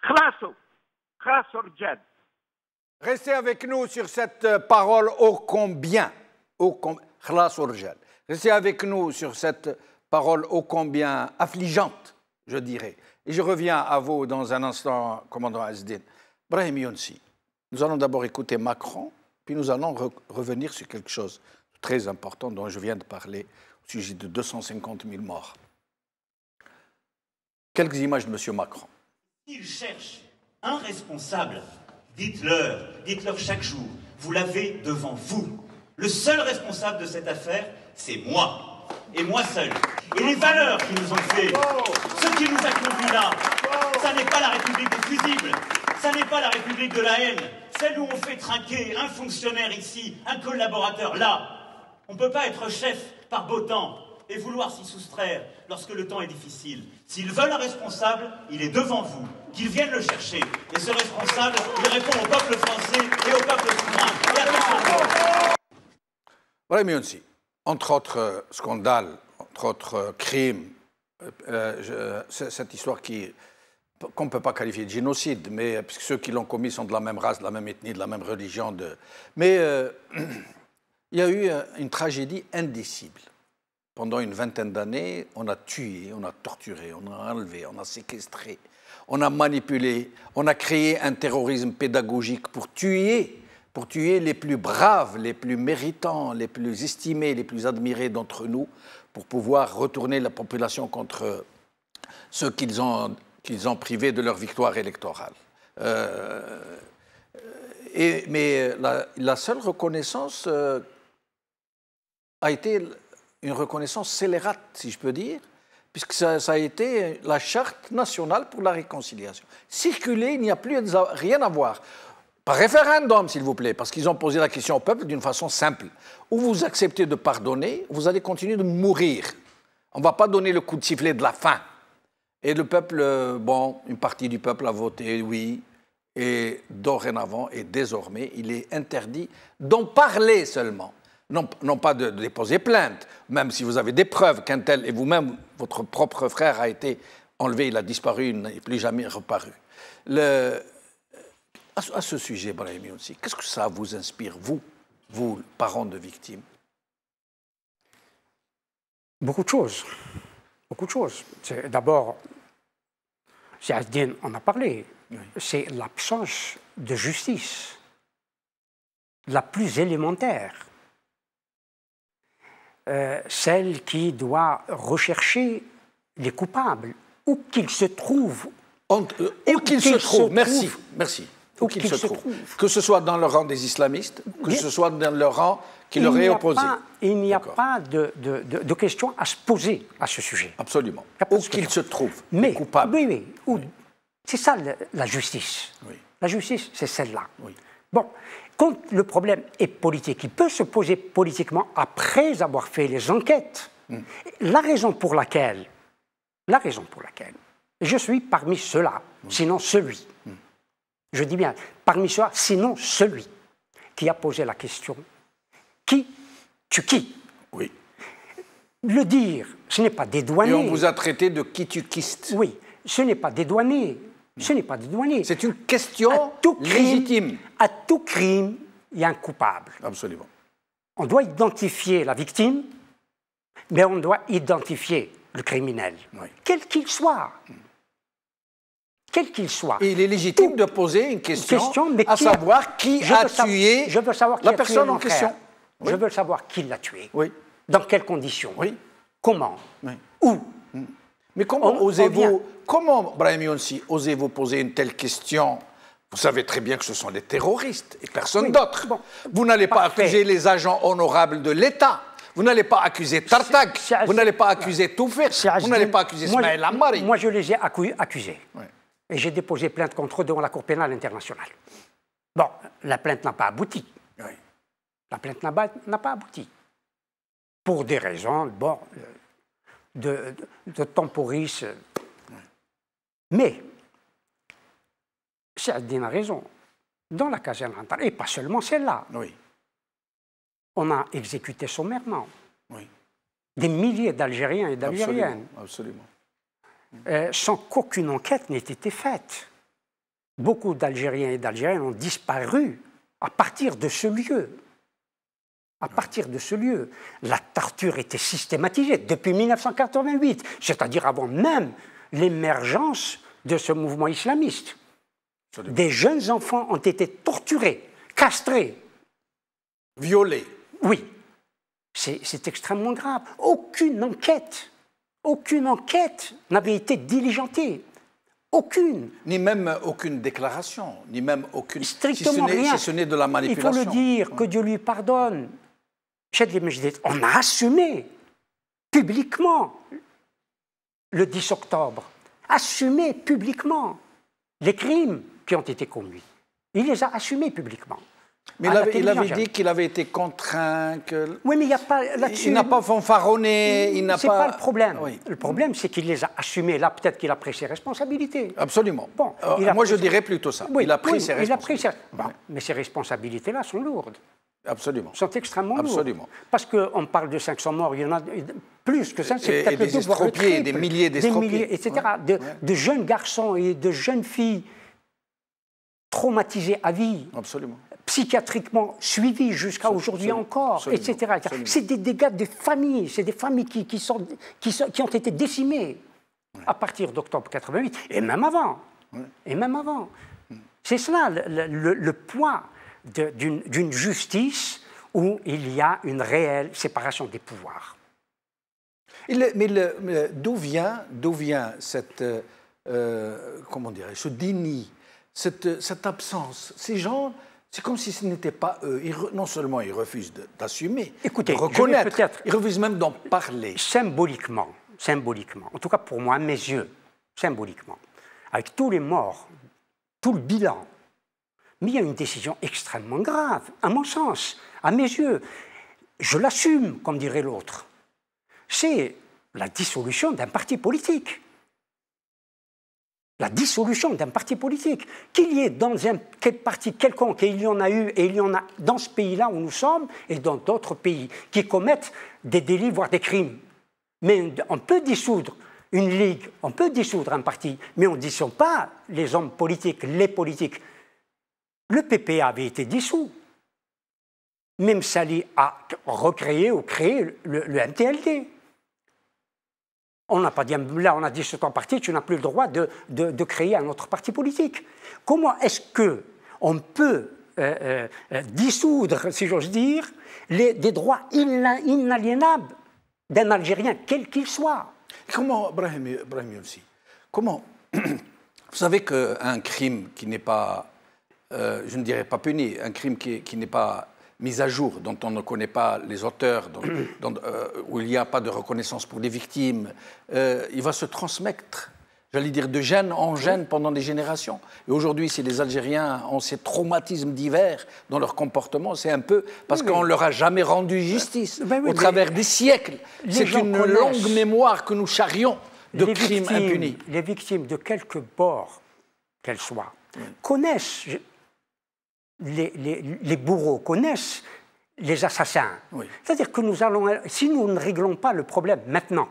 D: خلاصوا رجال.
A: Restez avec nous sur cette parole ô combien خلاصوا رجال. Restez avec nous sur cette parole ô combien affligeante, je dirais. Et je reviens à vous dans un instant, commandant Azdin. Brahim Younsi, nous allons d'abord écouter Macron, puis nous allons revenir sur quelque chose de très important dont je viens de parler, au sujet de 250 000 morts. Quelques images de M. Macron.
E: S'ils cherchent un responsable, dites-leur chaque jour, vous l'avez devant vous. Le seul responsable de cette affaire, c'est moi. Et moi seul. Et les valeurs qui nous ont fait, ce qui nous a conduits là, ça n'est pas la République des fusibles, ça n'est pas la République de la haine, celle où on fait trinquer un fonctionnaire ici, un collaborateur là. On ne peut pas être chef par beau temps et vouloir s'y soustraire lorsque le temps est difficile. S'ils veulent un responsable, il est devant vous, qu'ils viennent le chercher. Et ce responsable, il répond au peuple français et au peuple souverain. Et attention.
A: Voilà, Younsi, entre autres scandales, entre autres crimes, cette histoire qu'on ne peut pas qualifier de génocide, mais puisque ceux qui l'ont commis sont de la même race, de la même ethnie, de la même religion. Mais il y a eu une tragédie indicible. Pendant une vingtaine d'années, on a tué, on a torturé, on a enlevé, on a séquestré, on a manipulé, on a créé un terrorisme pédagogique pour tuer les plus braves, les plus méritants, les plus estimés, les plus admirés d'entre nous, pour pouvoir retourner la population contre ceux qu'ils ont privés de leur victoire électorale. Mais la seule reconnaissance a été une reconnaissance scélérate, si je peux dire, puisque ça a été la charte nationale pour la réconciliation. Circuler, il n'y a plus rien à voir. Par référendum, s'il vous plaît, parce qu'ils ont posé la question au peuple d'une façon simple. Ou vous acceptez de pardonner, ou vous allez continuer de mourir. On ne va pas donner le coup de sifflet de la fin. Et le peuple, une partie du peuple a voté oui, et dorénavant et désormais, il est interdit d'en parler seulement. Non pas de déposer plainte, même si vous avez des preuves qu'un tel, et vous-même, votre propre frère a été enlevé, il a disparu, il n'est plus jamais reparu. À ce sujet, Brahim Younsi, qu'est-ce que ça vous inspire, vous, parents de victimes?
C: Beaucoup de choses. Beaucoup de choses. D'abord, Azdin en a parlé, oui. C'est l'absence de justice, la plus élémentaire. Celle qui doit rechercher les coupables, où qu'ils se trouvent.
A: Où qu'ils se trouvent, merci. où qu'il se trouve. Que ce soit dans le rang des islamistes, que ce soit dans le rang qui leur est opposé.
C: Il n'y a pas de question à se poser à ce sujet.
A: Absolument. Où qu'il se trouve,
C: mais,
A: coupable.
C: Oui. C'est ça la justice.
A: Oui.
C: La justice, c'est celle-là.
A: Oui.
C: Bon, quand le problème est politique, il peut se poser politiquement après avoir fait les enquêtes. La raison pour laquelle, je suis parmi ceux-là, sinon celui. Je dis bien, parmi ceux-là, sinon celui qui a posé la question, qui tue qui?
A: Oui.
C: Le dire, ce n'est pas dédouaner.
A: Et on vous a traité de qui-tu-quiste.
C: Oui, ce n'est pas dédouaner. Ce n'est pas dédouaner.
A: C'est une question légitime.
C: À tout crime, il y a un coupable.
A: Absolument.
C: On doit identifier la victime, mais on doit identifier le criminel, quel qu'il soit. Quel qu'il soit.
A: Et il est légitime de poser une question à savoir qui a tué la personne en question.
C: Je veux savoir qui l'a tué.
A: Oui.
C: Dans quelles conditions.
A: Oui.
C: Comment.
A: Oui.
C: Où.
A: Mais comment osez-vous, Brahim Younsi, osez-vous poser une telle question? Vous savez très bien que ce sont des terroristes et personne d'autre. Bon. Vous n'allez pas accuser les agents honorables de l'État. Vous n'allez pas accuser Tartak. Vous n'allez pas accuser Toufir. Vous n'allez pas accuser Ismaël Ammari.
C: Moi, je les ai accusés.
A: Oui.
C: Et j'ai déposé plainte contre eux devant la Cour pénale internationale. Bon, la plainte n'a pas abouti.
A: Oui.
C: La plainte n'a pas abouti. Pour des raisons, bon, de temporis. Oui. Mais, Saadine a raison. Dans la caserne Antar, et pas seulement celle-là,
A: oui.
C: On a exécuté sommairement.
A: Oui.
C: Des milliers d'Algériens et d'Algériennes.
A: Absolument.
C: Sans qu'aucune enquête n'ait été faite. Beaucoup d'Algériens et d'Algériennes ont disparu à partir de ce lieu. À partir de ce lieu. La torture était systématisée depuis 1988, c'est-à-dire avant même l'émergence de ce mouvement islamiste. Absolument. Des jeunes enfants ont été torturés, castrés.
A: Violés.
C: Oui. C'est extrêmement grave. Aucune enquête n'avait été diligentée. Aucune.
A: Ni même aucune déclaration, ni même aucune...
C: Strictement rien.
A: Si ce n'est de la manipulation.
C: Il faut le dire, que Dieu lui pardonne. On a assumé publiquement le 10 octobre. Assumé publiquement les crimes qui ont été commis. Il les a assumés publiquement.
A: Mais il avait dit qu'il avait été contraint, que...
C: Oui, mais il n'y a pas là-dessus...
A: Il n'a pas fanfaronné, il n'a pas...
C: C'est pas le problème.
A: Oui.
C: Le problème, c'est qu'il les a assumés. Là, peut-être qu'il a pris ses responsabilités.
A: Absolument.
C: Bon,
A: moi, je dirais plutôt ça.
C: Oui,
A: il a pris ses responsabilités.
C: Bon, mais ces responsabilités-là sont lourdes.
A: Absolument.
C: Sont extrêmement lourdes.
A: Absolument.
C: Parce qu'on parle de 500 morts, il y en a plus que ça.
A: C'est peut-être des estropiés, des milliers d'estropiés.
C: Etc. De jeunes garçons et de jeunes filles traumatisés à vie.
A: Absolument.
C: Psychiatriquement suivis jusqu'à aujourd'hui encore, etc. C'est des dégâts de famille, c'est des familles qui ont été décimées à partir d'octobre 88, et même avant. Et même avant. C'est cela le poids d'une justice où il y a une réelle séparation des pouvoirs.
A: Mais d'où vient cette, comment dirais-je, ce déni, cette absence? Ces gens... C'est comme si ce n'était pas eux. Non seulement ils refusent d'assumer, de reconnaître, ils refusent même d'en parler.
C: Symboliquement, en tout cas pour moi, à mes yeux, symboliquement, avec tous les morts, tout le bilan, mais il y a une décision extrêmement grave, à mon sens, à mes yeux. Je l'assume, comme dirait l'autre. C'est la dissolution d'un parti politique. La dissolution d'un parti politique. Qu'il y ait dans un parti quelconque, et il y en a eu, et il y en a dans ce pays-là où nous sommes, et dans d'autres pays, qui commettent des délits, voire des crimes. Mais on peut dissoudre une ligue, on peut dissoudre un parti, mais on ne dissout pas les hommes politiques, les politiques. Le PPA avait été dissous. Même Sali a recréé ou créé le MTLD. On n'a pas dit, là on a dit c'est ton parti, tu n'as plus le droit de créer un autre parti politique. Comment est-ce qu'on peut dissoudre, si j'ose dire, des droits inaliénables d'un Algérien, quel qu'il soit?
A: Comment, Brahim Younsi, comment... Vous savez qu'un crime qui n'est pas je ne dirais pas puni, un crime qui n'est pas mis à jour, dont on ne connaît pas les auteurs, où il n'y a pas de reconnaissance pour les victimes, il va se transmettre, j'allais dire, de gène en gène pendant des générations. Et aujourd'hui, si les Algériens ont ces traumatismes divers dans leur comportement, c'est un peu parce qu'on ne leur a jamais rendu justice au travers des siècles. C'est une longue mémoire que nous charrions de crimes impunis.
C: Les victimes, de quelque bord qu'elles soient, connaissent, les bourreaux connaissent les assassins. Oui. C'est-à-dire que nous allons, si nous ne réglons pas le problème maintenant,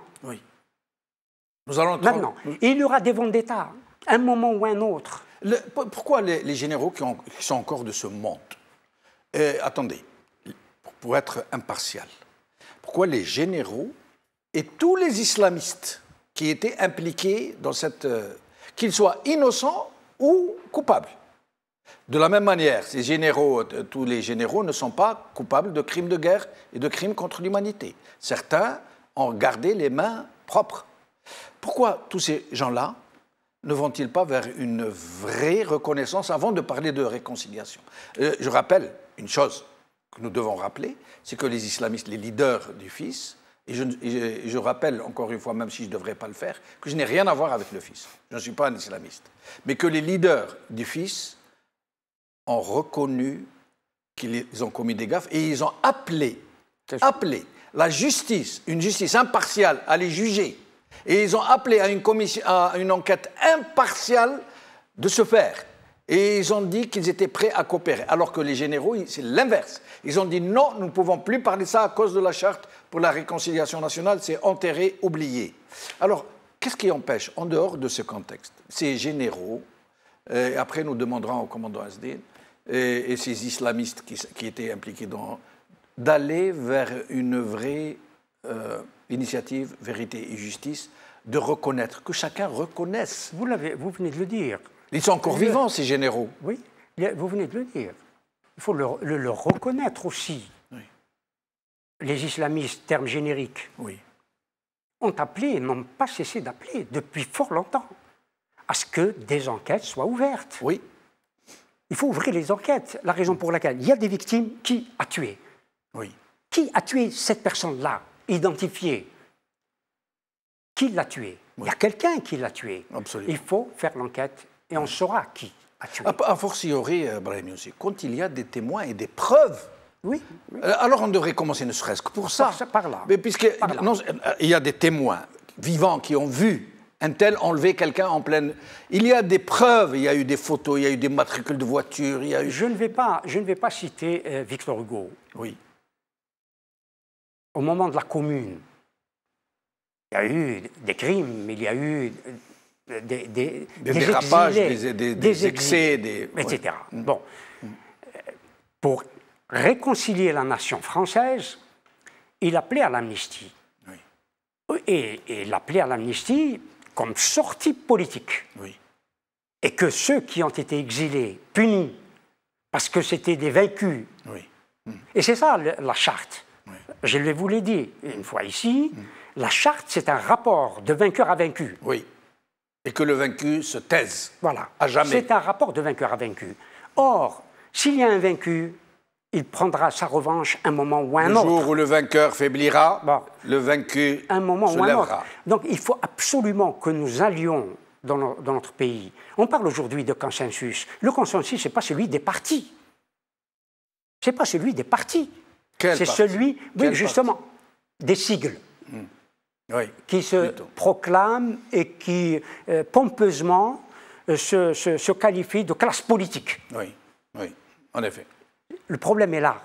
A: nous allons
C: maintenant, il y aura des vendettas, un moment ou un autre.
A: Pourquoi les généraux qui sont encore de ce monde, attendez, pour être impartial, pourquoi les généraux et tous les islamistes qui étaient impliqués dans cette... qu'ils soient innocents ou coupables. De la même manière, tous les généraux ne sont pas coupables de crimes de guerre et de crimes contre l'humanité. Certains ont gardé les mains propres. Pourquoi tous ces gens-là ne vont-ils pas vers une vraie reconnaissance avant de parler de réconciliation? Je rappelle une chose que nous devons rappeler, c'est que les islamistes, les leaders du FIS, et je rappelle encore une fois, même si je ne devrais pas le faire, que je n'ai rien à voir avec le FIS. Je ne suis pas un islamiste. Mais que les leaders du FIS ont reconnu qu'ils ont commis des gaffes et ils ont appelé la justice, une justice impartiale, à les juger. Et ils ont appelé à une enquête impartiale de se faire. Et ils ont dit qu'ils étaient prêts à coopérer. Alors que les généraux, c'est l'inverse. Ils ont dit non, nous ne pouvons plus parler de ça à cause de la charte pour la réconciliation nationale, c'est enterré, oublié. Alors, qu'est-ce qui empêche, en dehors de ce contexte, ces généraux, et après nous demanderons au commandant Asdin, et ces islamistes qui étaient impliqués d'aller vers une vraie initiative, vérité et justice, de reconnaître, que chacun reconnaisse.
C: Vous venez de le dire.
A: Ils sont encore vivants, ces généraux.
C: Oui, vous venez de le dire. Il faut le reconnaître aussi. Oui. Les islamistes, terme générique, ont appelé, n'ont pas cessé d'appeler, depuis fort longtemps, à ce que des enquêtes soient ouvertes.
A: Oui.
C: Il faut ouvrir les enquêtes. La raison pour laquelle il y a des victimes, qui a tué?
A: Oui.
C: Qui a tué cette personne-là, identifiée? Qui l'a tué? Il y a quelqu'un qui l'a tué.
A: Absolument.
C: Il faut faire l'enquête et on saura qui a tué.
A: A fortiori, Brahim Youssi, quand il y a des témoins et des preuves, alors on devrait commencer ne serait-ce que pour ça.
C: Par là.
A: Mais puisqu'il y a des témoins vivants qui ont vu un tel enlever quelqu'un en pleine... Il y a des preuves, il y a eu des photos, il y a eu des matricules de voitures, il y a eu...
C: Je ne vais pas citer Victor Hugo.
A: Oui.
C: Au moment de la Commune, il y a eu des crimes, mais il y a eu des
A: dérapages,
C: exilés,
A: des excès,
C: etc. Ouais. Bon. Pour réconcilier la nation française, il appelait à l'amnistie. Oui. Et il appelait à l'amnistie comme sortie politique.
A: Oui.
C: Et que ceux qui ont été exilés, punis, parce que c'était des vaincus.
A: Oui.
C: Et c'est ça la charte. Oui. Je vous l'ai dit une fois ici, la charte, c'est un rapport de vainqueur à vaincu.
A: Oui. Et que le vaincu se taise.
C: Voilà.
A: À jamais.
C: C'est un rapport de vainqueur à vaincu. Or, s'il y a un vaincu, il prendra sa revanche un moment ou un autre.
A: Le jour où le vainqueur faiblira, le vaincu
C: un moment
A: se
C: ou un
A: lèvera.
C: Autre. Donc, il faut absolument que nous allions dans notre pays. On parle aujourd'hui de consensus. Le consensus, ce n'est pas celui des partis. Ce n'est pas celui des partis. C'est celui, justement, des sigles. Qui se proclament et qui, pompeusement, se qualifient de classe politique.
A: Oui, en effet.
C: Le problème est là.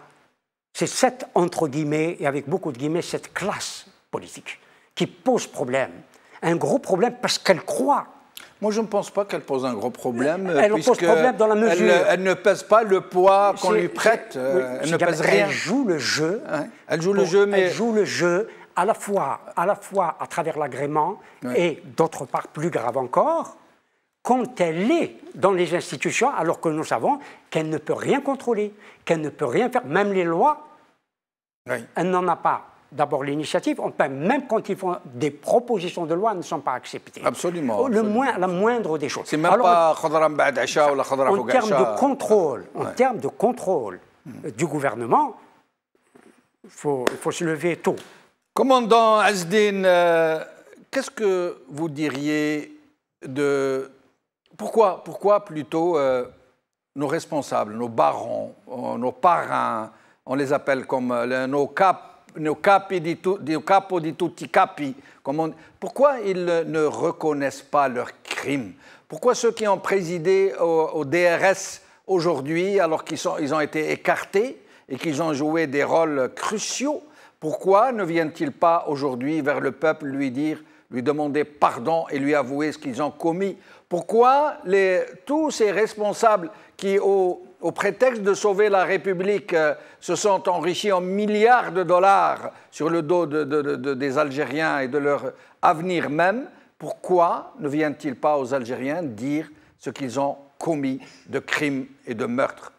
C: C'est cette, entre guillemets, et avec beaucoup de guillemets, cette classe politique qui pose problème. Un gros problème parce qu'elle croit.
A: Moi, je ne pense pas qu'elle pose un gros problème.
C: Elle pose problème dans la mesure...
A: Elle ne pèse pas le poids qu'on lui prête. Elle ne pèse rien.
C: Elle joue le jeu.
A: Elle joue le jeu, mais...
C: Elle joue le jeu à la fois à travers l'agrément et, d'autre part, plus grave encore, quand elle est dans les institutions, alors que nous savons qu'elle ne peut rien contrôler, qu'elle ne peut rien faire, même les lois, elle n'en a pas d'abord l'initiative, même quand ils font des propositions de loi, ne sont pas acceptées.
A: Absolument.
C: La moindre des choses.
A: C'est même pas khadra ba'd asha ou la khadra
C: en
A: fouq
C: termes
A: asha.
C: de contrôle, du gouvernement, il faut se lever tôt.
A: Commandant Azdin, qu'est-ce que vous diriez de... Pourquoi plutôt nos responsables, nos barons, nos parrains, on les appelle comme nos capi di tutti capi, pourquoi ils ne reconnaissent pas leurs crimes? Pourquoi ceux qui ont présidé au DRS aujourd'hui, alors qu'ils ont été écartés et qu'ils ont joué des rôles cruciaux, pourquoi ne viennent-ils pas aujourd'hui vers le peuple lui demander pardon et lui avouer ce qu'ils ont commis? Pourquoi tous ces responsables qui, au prétexte de sauver la République, se sont enrichis en milliards de dollars sur le dos des Algériens et de leur avenir même, pourquoi ne viennent-ils pas aux Algériens dire ce qu'ils ont commis de crimes et de meurtres?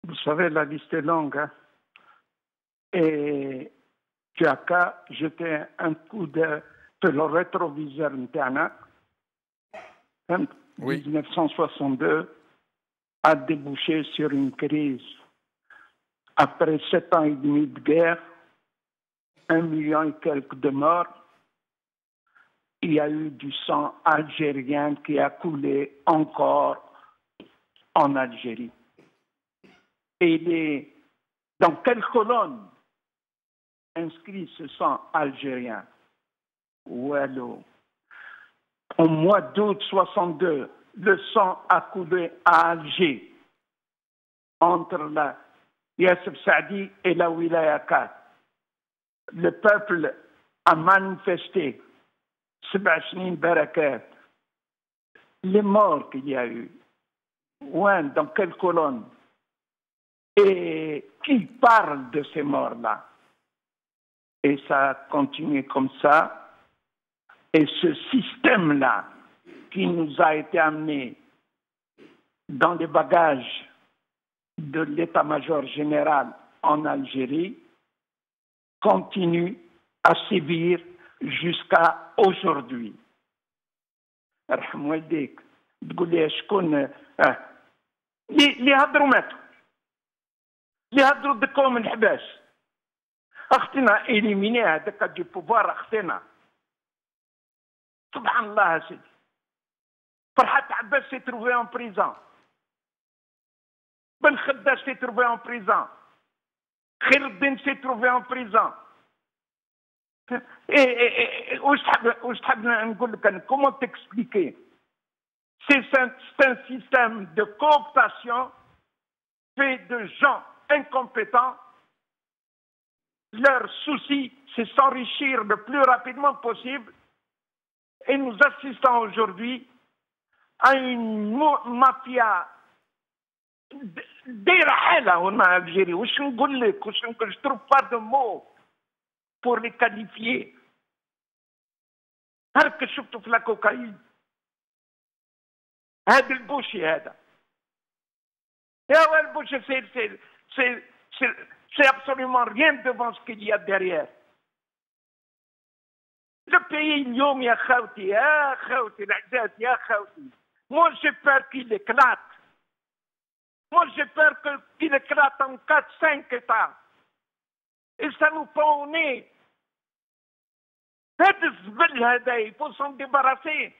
D: Vous savez, la liste est longue, hein? Et tu as qu'à jeter un coup de le rétroviseur internet.
A: Oui.
D: 1962 a débouché sur une crise. Après 7 ans et demi de guerre, 1 million et quelques de morts, il y a eu du sang algérien qui a coulé encore en Algérie. Et dans quelle colonne inscrit ce sang algérien? Wallo. Au mois d'août 62, le sang a coulé à Alger, entre la Yasseb Saadi et la Wilaya 4. Le peuple a manifesté. 7 snin barakat. Les morts qu'il y a eu. Dans quelle colonne? Et qui parle de ces morts-là? Et ça a continué comme ça. Et ce système-là, qui nous a été amené dans les bagages de l'état-major général en Algérie, continue à sévir jusqu'à aujourd'hui. رحم والديك تقول لي شكون اللي هضروا ماتوا اللي هضروا دكاو من الحباس اختنا إليميني هذاك دي بوفوار اختنا سبحان الله سيدي فرحات عباس s'est trouvé en prison Ben Khadda s'est trouvé en prison Khir el-Din s'est trouvé en prison comment t'expliquer? C'est un système de cooptation fait de gens incompétents. Leur souci, c'est s'enrichir le plus rapidement possible. Et nous assistons aujourd'hui à une mafia déraillée en Algérie. Je ne trouve pas de mots pour les qualifier. هل شفتوا في الكوكايين هذا البوشي هذا يا البوشي c'est absolument rien devant ce qu'il y a derrière. Le pays اليوم يا خوتي يا خوتي العزاز يا خوتي. Moi j'ai peur qu'il éclate. Moi j'ai peur qu'il éclate en 4-5 États. Et ça nous prend au nez. Il faut s'en débarrasser.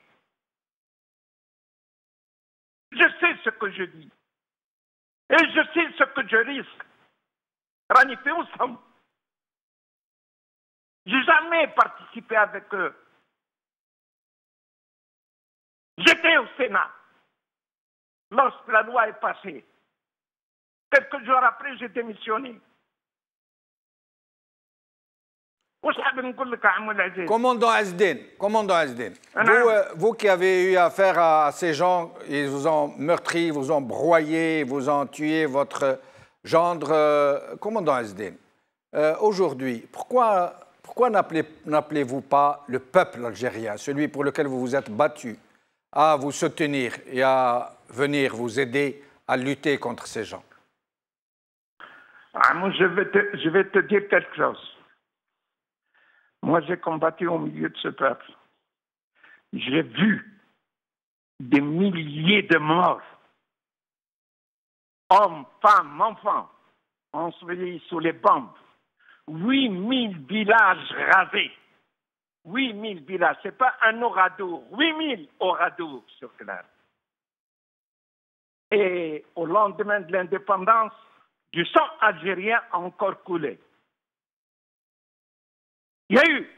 D: Je sais ce que je dis. Et je sais ce que je risque. J'ai jamais participé avec eux. J'étais au Sénat lorsque la loi est passée. Quelques jours après, j'ai démissionné.
A: Commandant Azdin, vous qui avez eu affaire à ces gens, ils vous ont meurtri, vous ont broyé, vous ont tué votre gendre, commandant Azdin, aujourd'hui, pourquoi n'appelez-vous pas le peuple algérien, celui pour lequel vous vous êtes battu, à vous soutenir et à venir vous aider à lutter contre ces gens?
D: Moi, je vais te dire quelque chose. Moi, j'ai combattu au milieu de ce peuple. J'ai vu des milliers de morts. Hommes, femmes, enfants, ensevelis sous les bombes. 8000 villages rasés. 8000 villages. Ce n'est pas un oradour. 8000 oradours sur glace. Et au lendemain de l'indépendance, du sang algérien a encore coulé. Il y a eu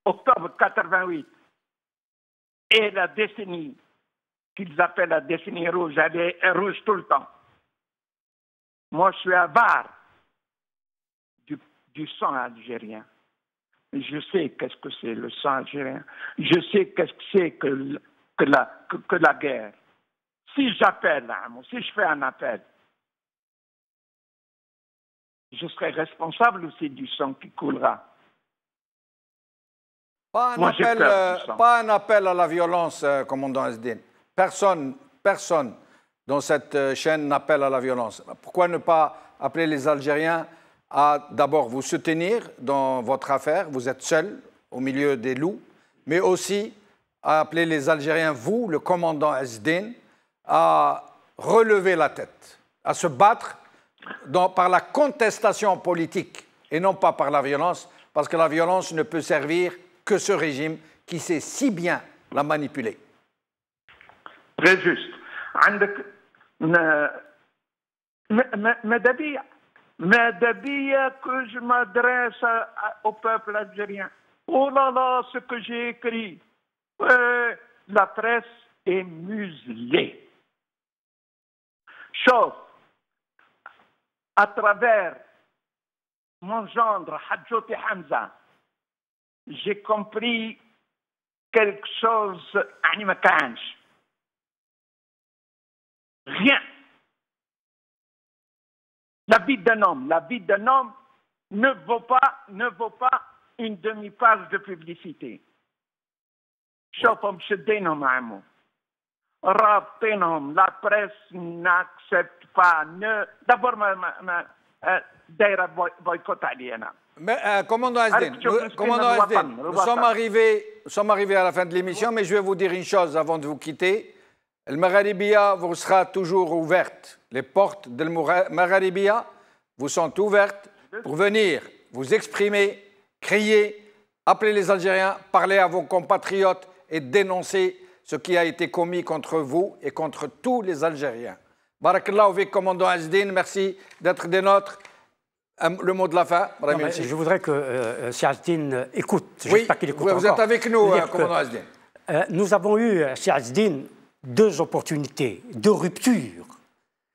D: octobre 88 et la décennie qu'ils appellent la décennie rouge, elle est rouge tout le temps. Moi, je suis avare du sang algérien. Je sais qu'est-ce que c'est le sang algérien. Je sais qu'est-ce que c'est que la guerre. Si j'appelle, si je fais un appel, je serai responsable aussi du sang qui coulera.
A: Pas un appel à la violence, commandant Ezdine. Personne dans cette chaîne n'appelle à la violence. Pourquoi ne pas appeler les Algériens à d'abord vous soutenir dans votre affaire, vous êtes seul au milieu des loups, mais aussi à appeler les Algériens, vous, le commandant Ezdine, à relever la tête, à se battre par la contestation politique et non pas par la violence, parce que la violence ne peut servir que ce régime qui sait si bien la manipuler.
D: Très juste. Madabia, que je m'adresse au peuple algérien. Oh là là, ce que j'ai écrit. La presse est muselée. Sauf à travers mon gendre, Hadjoti Hamza, j'ai compris quelque chose à Nimakanj. Rien. La vie d'un homme ne vaut pas une demi-page de publicité. Chopom Chedenom Amo. Raptenom, la presse n'accepte pas. D'abord, Daira boycott aliena.
A: Mais, commandant Ezdine, nous sommes arrivés à la fin de l'émission, mais je vais vous dire une chose avant de vous quitter. Le Magharibia vous sera toujours ouverte. Les portes de Magharibia vous sont ouvertes pour venir vous exprimer, crier, appeler les Algériens, parler à vos compatriotes et dénoncer ce qui a été commis contre vous et contre tous les Algériens. Barakallahu fik, commandant Ezdine, merci d'être des nôtres. Le mot de la fin,
C: je voudrais que Ezdine écoute.
A: Oui, vous êtes avec nous, commandant Ezdine.
C: Nous avons eu, Ezdine, deux opportunités, deux ruptures,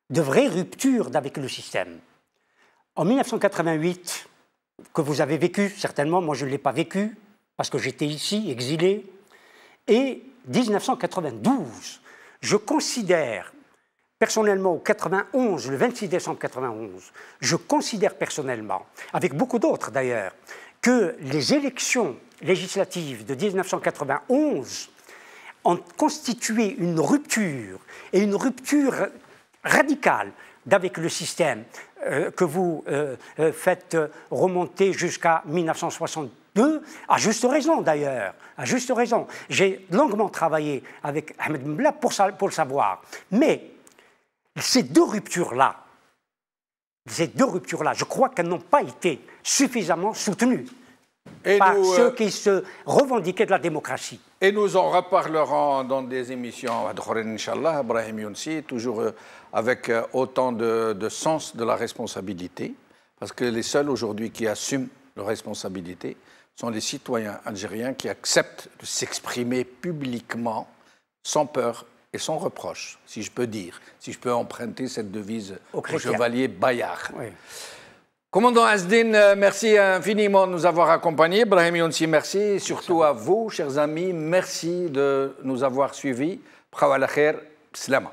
C: de vraies ruptures avec le système. En 1988, que vous avez vécu, certainement, moi je ne l'ai pas vécu, parce que j'étais ici, exilé, et 1992, je considère personnellement, au 91, le 26 décembre 91, je considère personnellement, avec beaucoup d'autres d'ailleurs, que les élections législatives de 1991 ont constitué une rupture, et une rupture radicale d'avec le système que vous faites remonter jusqu'à 1962, à juste raison d'ailleurs, à juste raison. J'ai longuement travaillé avec Ahmed Mbla pour le savoir, mais ces deux ruptures-là, je crois qu'elles n'ont pas été suffisamment soutenues par ceux qui se revendiquaient de la démocratie.
A: Et nous en reparlerons dans des émissions, Inch'Allah, Brahim Younsi, toujours avec autant de sens de la responsabilité, parce que les seuls aujourd'hui qui assument leurs responsabilités sont les citoyens algériens qui acceptent de s'exprimer publiquement, sans peur et sans reproche, si je peux dire, si je peux emprunter cette devise au chevalier Bayard. Oui. Commandant Ezdine, merci infiniment de nous avoir accompagnés. Brahim Younsi, merci. Et surtout à vous, chers amis, merci de nous avoir suivis. B'khaw ala khair, b'slama.